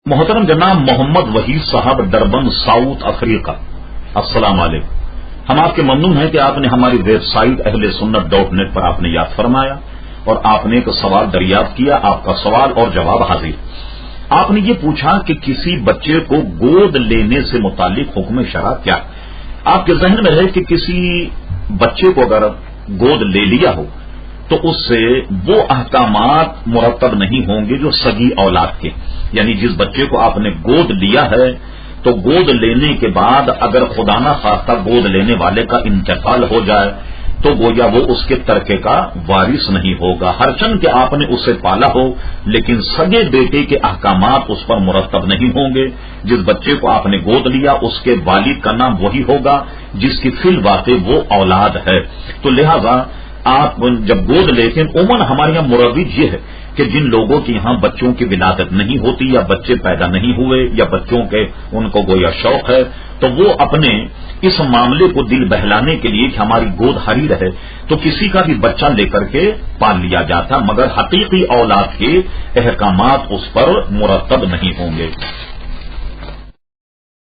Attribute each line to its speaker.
Speaker 1: محترم جناب محمد وحید صاحب ڈربن ساؤتھ افریقہ، السلام علیکم۔ ہم آپ کے ممنون ہیں کہ آپ نے ہماری ویب سائٹ ahlsunnat.net پر آپ نے یاد فرمایا اور آپ نے ایک سوال دریافت کیا۔ آپ کا سوال اور جواب حاضر۔ آپ نے یہ پوچھا کہ کسی بچے کو گود لینے سے متعلق حکم شرع کیا؟ آپ کے ذہن میں ہے کہ کسی بچے کو اگر گود لے لیا ہو تو اس سے وہ احکامات مرتب نہیں ہوں گے جو سگی اولاد کے، یعنی جس بچے کو آپ نے گود لیا ہے تو گود لینے کے بعد اگر خدا نہ خواستہ گود لینے والے کا انتقال ہو جائے تو گویا وہ اس کے ترکے کا وارث نہیں ہوگا، ہرچند کہ آپ نے اسے پالا ہو لیکن سگے بیٹے کے احکامات اس پر مرتب نہیں ہوں گے۔ جس بچے کو آپ نے گود لیا اس کے والد کا نام وہی ہوگا جس کی فی الواقع وہ اولاد ہے۔ تو لہذا آپ جب گود لیتے ہیں، عموماً ہمارے یہاں مروج یہ ہے کہ جن لوگوں کے یہاں بچوں کی ولادت نہیں ہوتی یا بچے پیدا نہیں ہوئے یا بچوں کے ان کو گویا شوق ہے تو وہ اپنے اس معاملے کو دل بہلانے کے لیے کہ ہماری گود ہری رہے تو کسی کا بھی بچہ لے کر کے پال لیا جاتا، مگر حقیقی اولاد کے احکامات اس پر مرتب نہیں ہوں گے۔